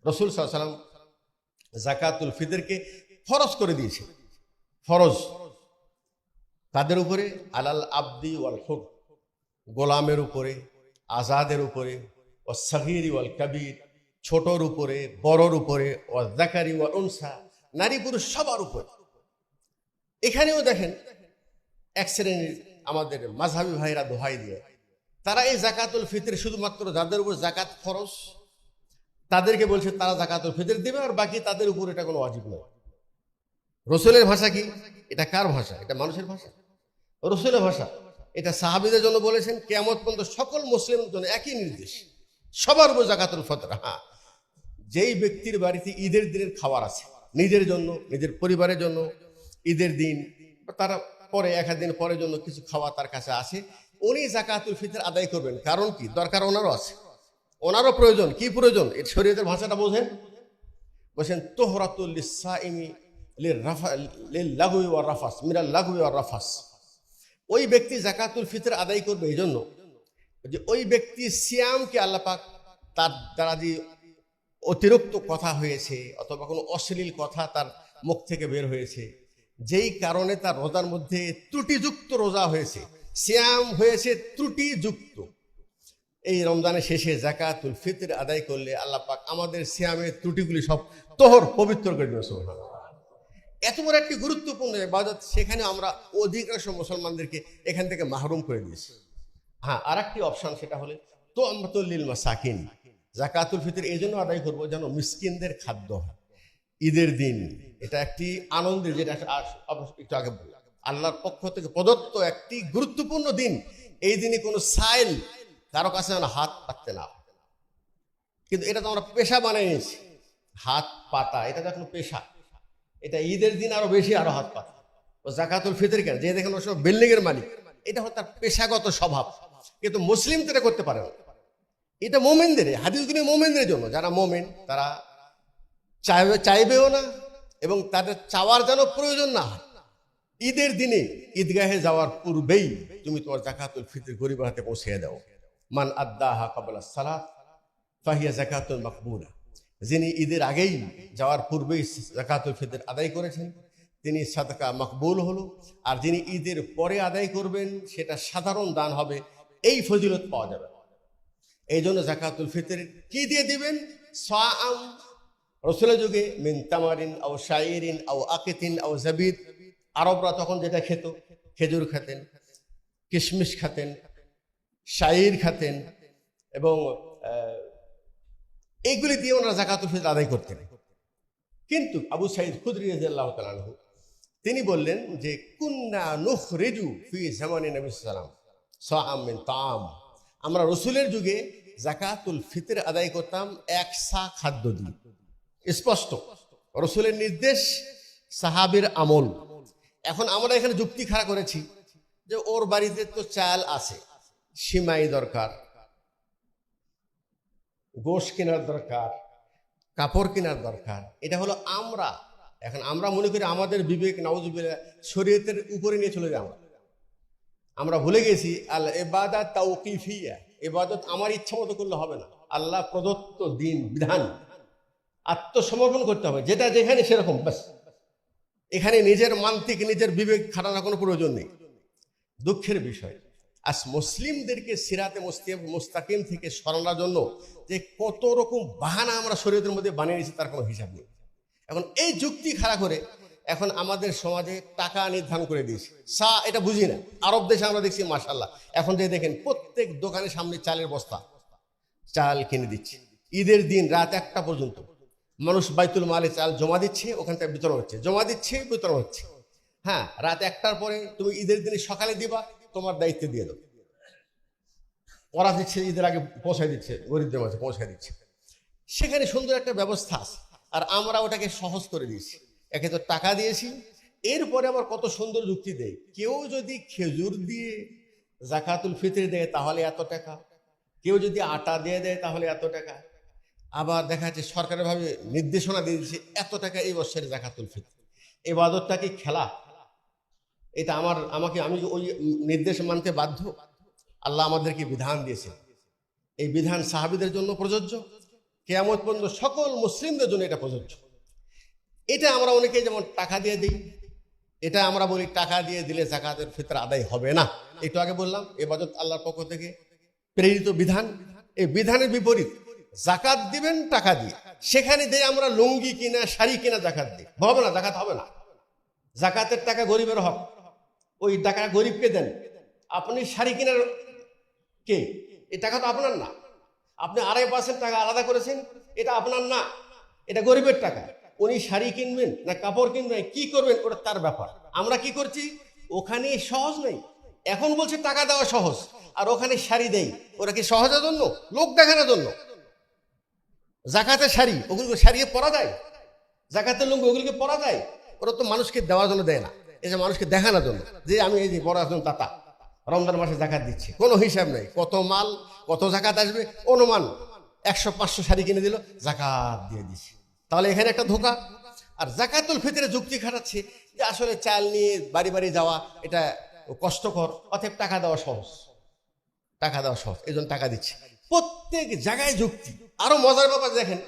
রাসূল সাল্লাল্লাহু আলাইহি ওয়াসাল্লাম যাকাতুল ফিতরকে ফরজ করে দিয়েছে। ফরজ তাদের উপরে, আলাল আবদি ওয়াল হুর, গোলামের উপরে, আজাদের উপরে, ও সগীরি ওয়াল কবির, ছোটর উপরে, বড়র উপরে, ও যাকারি ওয়াল উনসা, নারী পুরুষ সবার উপরে। এখানেও দেখেন এক শ্রেণীর আমাদের মাযহাবী ভাইরা দোহাই দিয়ে তারা এই যাকাতুল ফিতর শুধুমাত্র যাদের উপর যাকাত ফরজ তাদেরকে বলছে তারা যাকাতুল ফিতর দিবে, আর বাকি তাদের উপর এটা কোনো ওয়াজিব নয়। রসুলের ভাষা কি? এটা কার ভাষা? এটা মানুষের ভাষা? রসুলের ভাষা। এটা সাহাবীদের জন্য বলেছেন, কিয়ামত পর্যন্ত সকল মুসলিমের জন্য একই নির্দেশ, সবার উপর যাকাতুল ফিতর। হ্যাঁ, যেই ব্যক্তির বাড়িতে ঈদের দিনের খাবার আছে, নিজের জন্য, নিজের পরিবারের জন্য ঈদের দিন তারপরে 1 দিন পরের জন্য কিছু খাওয়া তার কাছে আসে, উনি যাকাতুল ফিতর আদায় করবেন। কারণ কি দরকার ওনারও আছে, ওনারও প্রয়োজন। কি প্রয়োজন? এর শরীয়তের ভাষাটা বোঝেন। বলছেন তোহরাতুল লিসাইমি লিল্লাগwi ওয়ার রাফাস মিনাল লাগwi ওয়ার রাফাস। ওই ব্যক্তি যাকাতুল ফিতর আদায় করবে এই জন্য যে ওই ব্যক্তি সিয়ামকে আল্লাহ পাক তার দ্বারা যে অতিরিক্ত কথা হয়েছে অথবা কোনো অশ্লীল কথা তার মুখ থেকে বের হয়েছে, যেই কারণে তার রোজার মধ্যে ত্রুটিযুক্ত রোজা হয়েছে, সিয়াম হয়েছে ত্রুটিযুক্ত, এই রমজানের শেষে যাকাতুল ফিতর আদায় করলে আল্লাহ পাক আমাদের সিয়ামের ত্রুটিগুলি সব তোহর পবিত্র করে দেবে। সুবহানাল্লাহ। এত বড় একটি গুরুত্বপূর্ণ ইবাদত, সেখানে আমরা অধিকাংশ মুসলমানদেরকে এখান থেকে মাহরুম করে দিয়েছি। হ্যাঁ, আর একটি অপশন, সেটা হলে তো আমতুল লিল মাসাকিন। যাকাতুল ফিতর এই জন্য আদায় করবো যেন মিসকিনদের খাদ্য হয় ঈদের দিন। এটা একটি আনন্দের, যেটা একটু আগে বললাম, আল্লাহর পক্ষ থেকে প্রদত্ত একটি গুরুত্বপূর্ণ দিন। এই দিনে কোনো সাইল কারো কাছে যেন হাত পাততে না হয়। কিন্তু এটা তো আমরা পেশা বানিয়ে নিয়েছি, হাত পাতা, এটা তো এখন পেশা। এটা ঈদের দিন আরো বেশি, আরো হাত পাতা। ও যাকাতুল ফিতর কেন, যে দেখেন ওর সব বিল্ডিং এর মালিক, এটা হলো তার পেশাগত স্বভাব। কিন্তু মুসলিম তো এটা করতে পারে না। এটা মোমেনদের, হাদিসগুলি মোমেনদের জন্য। যারা মোমেন তারা চাইবেও না, এবং তাদের চাওয়ার যেন প্রয়োজন না হয়। ঈদের দিনে ঈদগাহে যাওয়ার পূর্বেই তুমি তোমার যাকাতুল ফিতর গরিবের হাতে পৌঁছে দাও। মান আদ্দাহা ক্বাবলা সালাত ফাহিয়া যাকাতুন মাকবুলা। যিনি ঈদের আগেই যাওয়ার পূর্বেই যাকাতুল ফিতর আদায় করেছেন, তিনি সাদাকা মকবুল হলো। আর যিনি ঈদের পরে আদায় করবেন, সেটা সাধারণ দান হবে, এই ফজিলত পাওয়া যাবে। এই জন্য যাকাতুল ফিতর কি দিয়ে দিবেন? সাআম, রসুলের যুগে মিন তামারিন আও শাইরিন আও আকিতিন আও জাবিদ। আরবরা তখন যেটা খেত, খেজুর খেতেন, কিশমিশ খেতেন, শাইর খেতেন, এবং এইগুলি দিয়ে ওনারা যাকাতুল ফিতর আদায় করতেন। কিন্তু আবু সাঈদ খুদরী রাদিয়াল্লাহু তাআলা আনহু তিনি বললেন যে কুন্না নুখরিজু ফি জামানি নবী সাল্লাল্লাহু আলাইহি ওয়াসাল্লাম সাআম মিন তাআম। আমরা রসুলের যুগে যাকাতুল ফিতর আদায় করতাম 1 সা খাদ্য দিয়ে। স্পষ্ট রসুলের নির্দেশ, সাহাবীর আমল। এখন আমরা এখানে যুক্তি খাড়া করেছি যে ওর বাড়িতে তো চাল আছে, সিমাই দরকার, গোশ কেনার দরকার, কাপড় কেনার দরকার। এটা হলো আমরা। এখন আমরা মনে করি আমাদের বিবেক নাউজুবিল্লাহ শরীয়তের উপরে নিয়ে চলে যাই। আমরা ভুলে গেছি আল ইবাদাত তাওকিফিয়া, ইবাদত আমার ইচ্ছা মতো করলে হবে না। আল্লাহ প্রদত্ত দিন বিধান আত্মসমর্পণ করতে হবে, যেটা যেখানে সেরকম ব্যাস। এখানে নিজের মান্তিক, নিজের বিবেক খাটানোর কোনো প্রয়োজন নেই। দুঃখের বিষয়, আজ মুসলিমদেরকে সিরাতে মুস্তাকিম থেকে সরানোর জন্য যে কত রকম বাহানা আমরা শরীয়তের মধ্যে বানিয়ে নিয়েছি, তার কোনো হিসাব নেই। এখন এই যুক্তি খাড়া করে এখন আমাদের সমাজে টাকা নির্ধারণ করে দিয়েছে। এটা বুঝি না। আরব দেশে আমরা দেখছি মাশাআল্লাহ, এখন যে দেখেন প্রত্যেক দোকানের সামনে চালের বস্তা, চাল কিনে দিচ্ছে। ঈদের দিন রাত 1টা পর্যন্ত মানুষ বাইতুল মালে চাল জমা দিচ্ছে, ওখান থেকে বিতরণ হচ্ছে, জমা দিচ্ছে, বিতরণ হচ্ছে। হ্যাঁ, রাত 1টার পরে তুমি ঈদের দিনে সকালে দিবা, তোমার দায়িত্ব দিয়ে দাও। ওরা দিচ্ছে, ঈদের আগে পৌঁছায় দিচ্ছে, গরিবদের মাঝে পৌঁছায় দিচ্ছে। সেখানে সুন্দর একটা ব্যবস্থা আছে, আর আমরা ওটাকে সহজ করে দিয়েছি। একে তো টাকা দিয়েছি, এরপরে আবার কত সুন্দর যুক্তি দেয়। কেউ যদি খেজুর দিয়ে যাকাতুল ফিতর দেয় তাহলে এত টাকা, কেউ যদি আটা দিয়ে দেয় তাহলে এত টাকা। আবার দেখা যাচ্ছে সরকারিভাবে নির্দেশনা দিয়ে দিচ্ছে এত টাকা এই বছরে যাকাতুল ফিতর। ইবাদতটা কি খেলা? এটা আমি ওই নির্দেশ মানতে বাধ্য? আল্লাহ আমাদেরকে বিধান দিয়েছে, এই বিধান সাহাবীদের জন্য প্রযোজ্য, কিয়ামত পর্যন্ত সকল মুসলিমদের জন্য এটা প্রযোজ্য। এটা আমরা অনেকে যেমন টাকা দিয়ে দিই, এটা আমরা বলি টাকা দিয়ে দিলে যাকাতুল ফিতর আদায় হবে না। একটু আগে বললাম ইবাদত আল্লাহর পক্ষ থেকে প্রেরিত বিধান। এই বিধানের বিপরীত যাকাত দিবেন টাকা দিয়ে, সেখানে দিয়ে আমরা লুঙ্গি কিনা, শাড়ি কিনা যাকাত দিই, হবে না, যাকাত হবে না। যাকাতের টাকা গরিবের হক, ওই টাকা গরিবকে দেন। আপনি শাড়ি কেনার কে? এই টাকা তো আপনার না। আপনি 2.5% টাকা আলাদা করেছেন, এটা আপনার না, এটা গরিবের টাকা। উনি শাড়ি কিনবেন না কাপড় কিনবেন, কি করবেন, ওটা তার ব্যাপার। আমরা কি করছি, ওখানে সহজ নেই। এখন বলছে টাকা দেওয়া সহজ, আর ওখানে শাড়ি দেই। ওরা কি সহজের জন্য? লোক দেখানোর জন্য। যাকাতের শাড়ি, ওগুলো শাড়ি পরা যায়? যাকাতের লুঙ্গি ওগুলিকে পরা যায়? ওরা তো মানুষকে দেওয়ার জন্য দেয় না। এই যে মানুষকে দেখানোর জন্য যে আমি এই যে বড় একজন দাতা, রমজান মাসে জাকাত দিচ্ছি, কোনো হিসাব নেই, কত মাল কত জাকাত আসবে অনুমান 100-500 শাড়ি কিনে দিল, জাকাত দিয়ে দিচ্ছে। তাহলে এখানে একটা ধোঁকা। আর জাকাতুল ফিতরে যুক্তি খাটাচ্ছে যে আসলে চাল নিয়ে বাড়ি বাড়ি যাওয়া এটা কষ্টকর, অতএব টাকা দেওয়া সহজ, এই জন্য টাকা দিচ্ছে। প্রত্যেক জায়গায় যুক্তি। আরো মজার ব্যাপার দেখেন,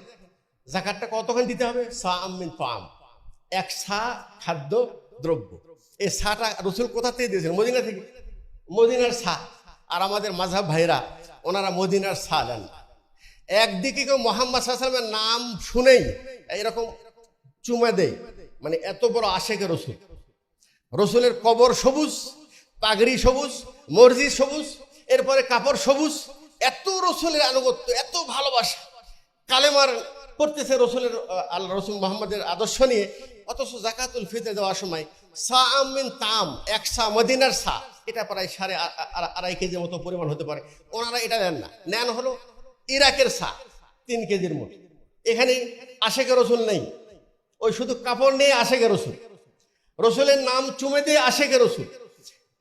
জাকাতটা কতখানি দিতে হবে? সাআম মিন তাআম, এক সা খাদ্য দ্রব্য। এই সাটা রসুল কোথা থেকে দিয়েছেন? মদিনা থেকে, মদিনার সা। আর আমাদের মাযহাব ভাইরা ওনারা মদিনার সা দেন। একদিকে কেউ মোহাম্মদ সাল্লাল্লাহু আলাইহি ওয়াসাল্লামের নাম শুনেই এরকম চুমা দেয়, মানে এত বড় আশেকে রসুল। রসুলের কবর সবুজ, পাগড়ি সবুজ, মসজিদ সবুজ, এরপরে কাপড় সবুজ। এত রসুলের আনুগত্য, এত ভালোবাসা, কালেমার পড়তেছে রসুলের, আল্লাহ রসুল মোহাম্মদের আদর্শ নিয়ে। অথচ জাকাতুল ফিতর দেওয়ার সময় সাআম মিন তাআম, এক সা মদিনার সা, এটা প্রায় 2.5 কেজি মতো পরিমাণ হতে পারে, ওনারা এটা নেন না। নেন হলো ইরাকের সা, 3 কেজির মতো। এখানে আশেকে রসুল নেই, ওই শুধু কাপড় নিয়ে আশেকে রসুল, রসুলের নাম চুমে দিয়ে আশেকে রসুল।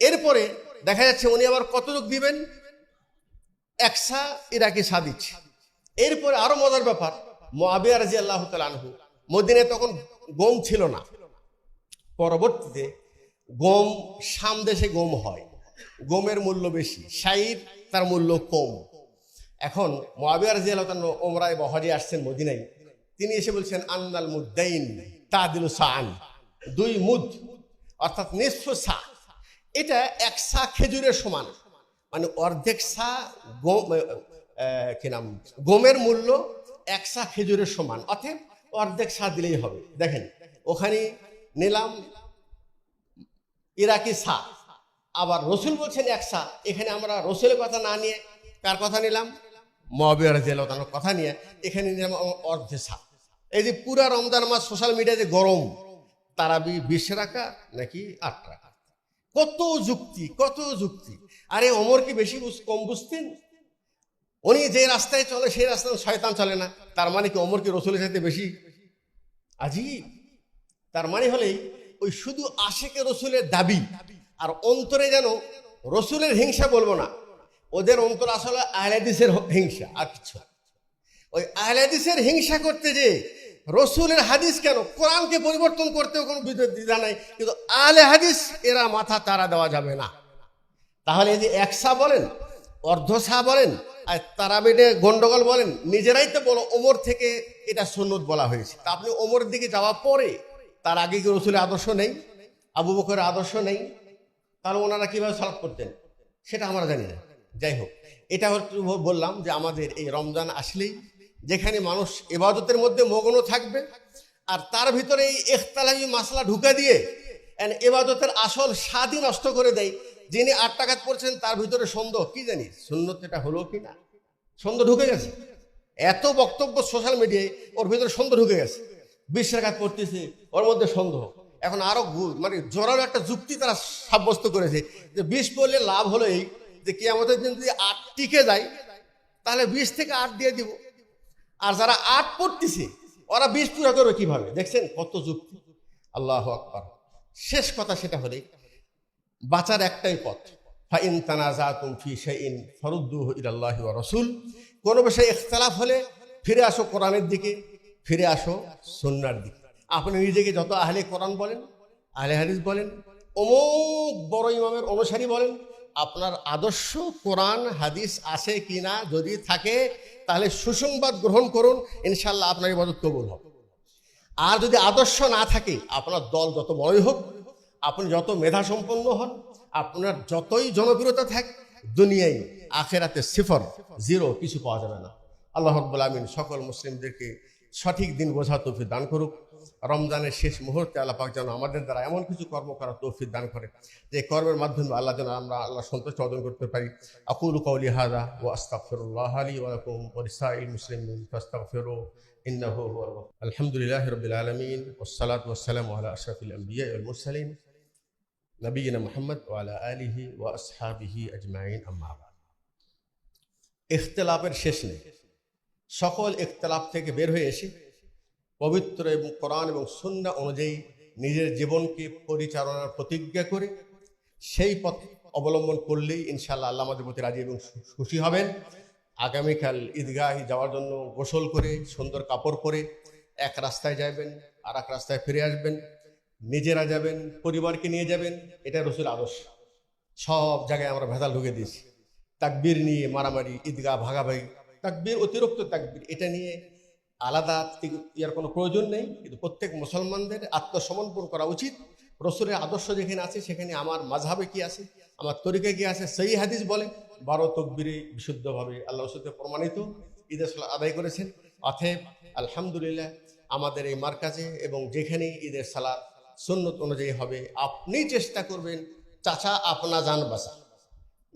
এরপরে দেখা যাচ্ছে উনি আবার কতটুক দিবেন? 1 সা ইরাকি সা দিচ্ছে। এরপরে আরো মজার ব্যাপার, মুআবিয়া রাদিয়াল্লাহু তাআলা আনহু, মদিনায় তখন গম ছিল না, পরবর্তীতে গম, শাম দেশে গম হয়, গমের মূল্য বেশি, শাইর তার মূল্য কম। এখন মুআবিয়া রাদিয়াল্লাহু তাআলা উমরায় বা হজে আসছেন মদিনায়, তিনি এসে বলছেন আন্নাল মুদ্দাইন তাদিলু সাআন, 2 মুদ অর্থাৎ নিসফু সা, এটা 1 সা খেজুরের সমান, মানে অর্ধেক সা গমের মূল্য 1 সা খেজুরের সমান, অর্থাৎ অর্ধেক সা দিলেই হবে। দেখেন ওখানে নিলাম ইরাকি সা, আবার রসুল বলছেন 1 সা, এখানে আমরা রসুলের কথা না নিয়ে কার কথা নিলাম? মুআবিয়া রাদিয়াল্লাহু তাআলার কথা নিয়ে এখানে নিলাম অর্ধে সা। এই যে পুরা রমজান মাস সোশ্যাল মিডিয়াতে গরম, তারাবি 20 রাকাত নাকি 8 রাকাত, কত যুক্তি, কত যুক্তি। আরে ওমর কি বেশি কম বুঝতেন? উনি যে রাস্তায় চলে সেই রাস্তায় শয়তান চলে না, তার মানে কি ওমর কি রসুলের সাথে বেশি? আজীব। তার মানে হলেই ওই শুধু আশেকে রসুলের দাবি, আর অন্তরে যেন রসুলের হিংসা বলবো না, ওদের অন্তর আসলে আহলে হাদিসের হিংসা, আর কিছু। ওই আহলে হাদিসের হিংসা করতে যে রসুলের হাদিস কেন, কোরআনকে পরিবর্তন করতেও কোনো দ্বিধা নাই, কিন্তু আহলে হাদিস এরা মাথা তারা দেওয়া যাবে না। তাহলে এই যে 1 সা বলেন, অর্ধ সা বলেন, আর তারাবিতে গন্ডগোল বলেন, নিজেরাই তো বলো ওমর থেকে এটা সুন্নত বলা হয়েছে। তা আপনি ওমরের দিকে যাওয়া পরে, তার আগে কি রসুলের আদর্শ নেই, আবু বকরের আদর্শ নেই? তাহলে ওনারা কিভাবে সালাত করতেন সেটা আমরা জানি না। যাই হোক, এটা বললাম যে আমাদের এই রমজান আসলেই যেখানে মানুষ ইবাদতের মধ্যে মগ্ন থাকবে, আর তার ভিতরে এই ইখতিলাফি মাসলা ঢুকে দিয়ে ইবাদতের আসল স্বাদই নষ্ট করে দেয়। যিনি 8 রাকাত পড়ছেন তার ভিতরে সন্দেহ, কি জানি সুন্নত এটা হলো কি না, সন্দেহ ঢুকে গেছে। এত বক্তব্য সোশ্যাল মিডিয়ায়, ওর ভিতরে সন্দেহ ঢুকে গেছে। 20 রাকাত পড়তেছে, ওর মধ্যে সন্দেহ। এখন আরো মানে জোরালো একটা যুক্তি তারা সাব্যস্ত করেছে যে 20 পড়লে লাভ হলো এই যে কিয়ামতের দিন যদি 8 টিকে যায় তাহলে 20 থেকে 8 দিয়ে দিব, আর যারা 8 পড়তেছে ওরা 20 পুরো করবে কিভাবে? দেখছেন কত যুক্তি। আল্লাহু আকবার। শেষ কথা সেটা হলে বাঁচার একটাই পথ, ফাইন তানাজাতুম ফি শাইইন ফারুদ্দুহু ইলাল্লাহি ওয়া রাসূল। কোন বিষয়ে ইখতিলাফ হলে ফিরে আসো কোরআনের দিকে, ফিরে আসো সুন্নাহর দিকে। আপনি নিজেকে যত আহলে কোরআন বলেন, আহলে হাদিস বলেন, অমুক বড় ইমামের অনুসারী বলেন, আপনার আদর্শ কোরআন হাদিস আছে কিনা যদি থাকে তাহলে সুসংবাদ গ্রহণ করুন, ইনশাআল্লাহ আপনার ইবাদত কবুল হবে। আর যদি আদর্শ না থাকে, আপনার দল যত বড়ই হোক, আপনি যত মেধা সম্পন্ন হন, আপনার যতই জনপ্রিয়তা থাক, দুনিয়ায় আখেরাতে সিফর, জিরো, কিছু পাওয়া যাবে না। আল্লাহ রাব্বুল আমিন সকল মুসলিমদেরকে সঠিক দিন বোঝার তৌফিক দান করুক। রমজানের শেষ মুহূর্তে আল্লাহ পাক যেন আমাদের দ্বারা এমন কিছু কর্ম করার তৌফিক দান করে যে কর্মের মাধ্যমে আল্লাহ যেন আমরা আল্লাহ সন্তুষ্টি অর্জন করতে পারি। আকুলু কওলি হাযা ওয়া আস্তাগফিরুল্লাহ লি ওয়া লাকুম ওয়া লিসাইরিল মুসলিমিন ফাস্তাগফিরু ইন্নাহু হুয়াল গফুর। আলহামদুলিল্লাহি রাব্বিল আলামিন ওয়াস সালাতু ওয়াস সালামু আলা আশরাফিল আমবিয়া ওয়াল মুরসালিন নবিয়িনা মুহাম্মদ ওয়া আলা আলিহি ওয়া আসহাবিহি আজমাইন, আম্মা বা'দ। ইখতিলাফের শেষ নেই। সকল ইখতিলাফ থেকে বের হয়ে এসে পবিত্র এবং কোরআন এবং সুন্নাহ অনুযায়ী নিজের জীবনকে পরিচালনার প্রতিজ্ঞা করে সেই পথ অবলম্বন করলেই ইনশাআল্লাহ আল্লাহ আমাদের প্রতি রাজি এবং খুশি হবেন। আগামীকাল ঈদগাহে যাওয়ার জন্য গোসল করে সুন্দর কাপড় পরে এক রাস্তায় যাবেন, আর এক রাস্তায় ফিরে আসবেন, নিজেরা যাবেন, পরিবারকে নিয়ে যাবেন। এটা রসুল আদর্শ। সব জায়গায় আমরা ভেজাল ঢুকে দিয়েছি, তাকবীর নিয়ে মারামারি, ঈদগাহ ভাগাভাগি, তাকবীর অতিরিক্ত তাকবীর, এটা নিয়ে আলাদা ইয়ার কোনো প্রয়োজন নেই। কিন্তু প্রত্যেক মুসলমানদের আত্মসমর্পণ করা উচিত। রসুলের আদর্শ যেখানে আছে সেখানে আমার মাযহাবে কি আছে, আমার তরিকা কি আছে, সেই হাদিস বলে 12 তকবীরে বিশুদ্ধভাবে আল্লাহ রসুলকে প্রমাণিত ঈদের সালাত আদায় করেছেন। অতএব আলহামদুলিল্লাহ আমাদের এই মারকাজে এবং যেখানে ঈদের সালাত সুন্নত অনুযায়ী হবে, আপনি চেষ্টা করবেন চাচা আপনা জান বাঁচান,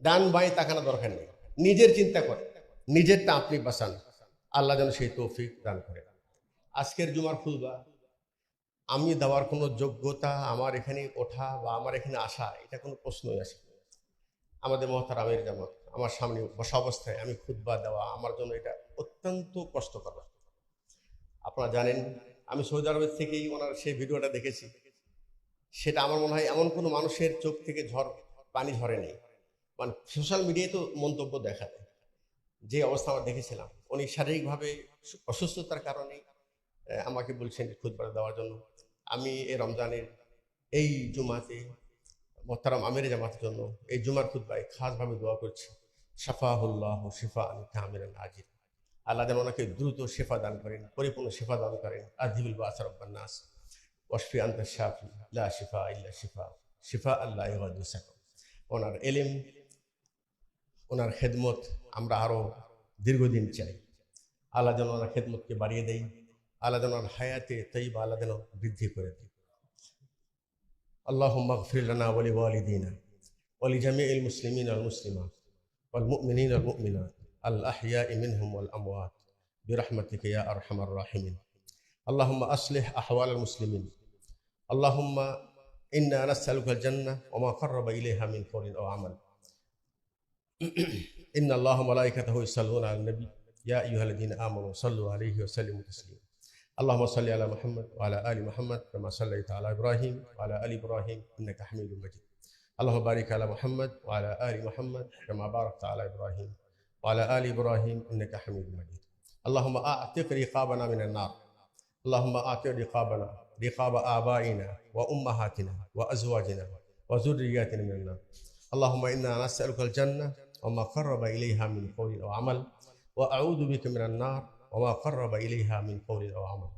ডান বাঁয়ে তাকানো দরকার নেই, নিজের চিন্তা করেন, নিজেরটা আপনি বাঁচান। আল্লাহ যেন সেই তৌফিক দান করে। আজকের জুমার খুতবা আমি দেওয়ার কোনো যোগ্যতা, আমার এখানে ওঠা বা আমার এখানে আসা, এটা কোনো প্রশ্নই আসে না। আমাদের মহতার আমির জামাত আমার সামনে বসা অবস্থায় আমি খুতবা দেওয়া আমার জন্য এটা অত্যন্ত কষ্টকর। আপনারা জানেন আমি সৌদি আরবের থেকেই ওনার সেই ভিডিওটা দেখেছি। সেটা আমার মনে হয় এমন কোনো মানুষের চোখ থেকে পানি ঝরে নেই। মানে সোশ্যাল মিডিয়ায় তো মন্তব্য দেখা যায়, যে অবস্থা আমরা দেখেছিলাম। উনি শারীরিকভাবে অসুস্থতার কারণে আমাকে বলছেন খুতবা দেওয়ার জন্য। আমি এই রমজানের এই জুমাতে মোহতারাম আমির জামাতের জন্য এই জুমার খুতবায় খাসভাবে দোয়া করছি, শাফাহুল্লাহ শিফা কামিলান আজিল। আল্লাহ যেন ওনাকে দ্রুত শেফা দান করেন, পরিপূর্ণ শেফা দান করেন। আযহিবুল বা'স রাব্বান নাস ওয়াশফি আনতা শাফি লা শিফা ইল্লা শিফা শিফা আল্লাহ ইগাদিরু সাকাম। ওনার এলেম, ওনার খেদমত আমরা আরো দীর্ঘদিন চাই। আল্লাহ যেন ওনার খেদমতকে বাড়িয়ে দেয়। আল্লাহ যেন ওনার হায়াতে তাইয়্যিবা আল্লাহ যেন বৃদ্ধি করে দেয়। আল্লাহুম্মা গফির লানা ওয়া লিওয়ালিদিনা ওয়া লিজামিইল মুসলিমিনা ওয়াল মুসলিমাত ওয়াল মুমিনিনা ওয়াল মুমিনাত আল আহইয়াই মিনহুম ওয়াল আমওয়াত বিরহমাতিকা ইয়া আরহামার রাহিমিন। আল্লাহুম্মা আসলিহ আহওয়ালাল মুসলিমিন। আল্লাহুম্মা ইন্না নাসআলুকাল জান্নাহ ওয়া মা কাররাবা ইলাইহা মিন কওলিন আও আমাল। ইন্না আল্লাহা ওয়া মালাইকাতাহু ইউসাল্লুনা আলান নবী ইয়া আইয়ুহাল্লাযীনা আমানু সাল্লু আলাইহি ওয়া সাল্লিমু তাসলিমা। اللهم صل على محمد وعلى آل محمد كما صليت على إبراهيم وعلى آل إبراهيم إنك حميد مجيد. اللهم بارك على محمد وعلى آل محمد كما باركت على إبراهيم وعلى آل إبراهيم إنك حميد مجيد. اللهم أعتق رقابنا من النار. اللهم أعتق رقابنا رقاب آبائنا وأمهاتنا وأزواجنا وذرياتنا من النار. اللهم إنا نسألك الجنة وما قرب إليها من قول أو عمل، وأعوذ بك من النار وما قرب إليها من قول أو عمل.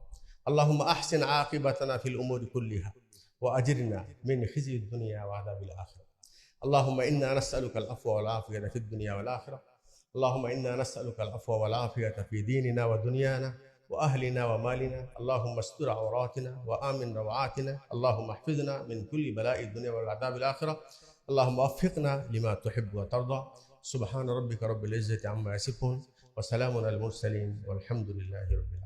اللهم أحسن عاقبتنا في الأمور كلها وأجرنا من خزي الدنيا وعذاب الآخرة. اللهم إنا نسألك العفو والعافية في الدنيا والآخرة. اللهم إنا نسألك العفو والعافية في ديننا ودنيانا وأهلنا ومالنا. اللهم استر عوراتنا وآمن روعاتنا. اللهم احفظنا من كل بلاء الدنيا والعذاب الآخرة. اللهم وفقنا لما تحب وترضى. سبحان ربك رب العزة عما يصفون وسلام على المرسلين والحمد لله رب العالمين.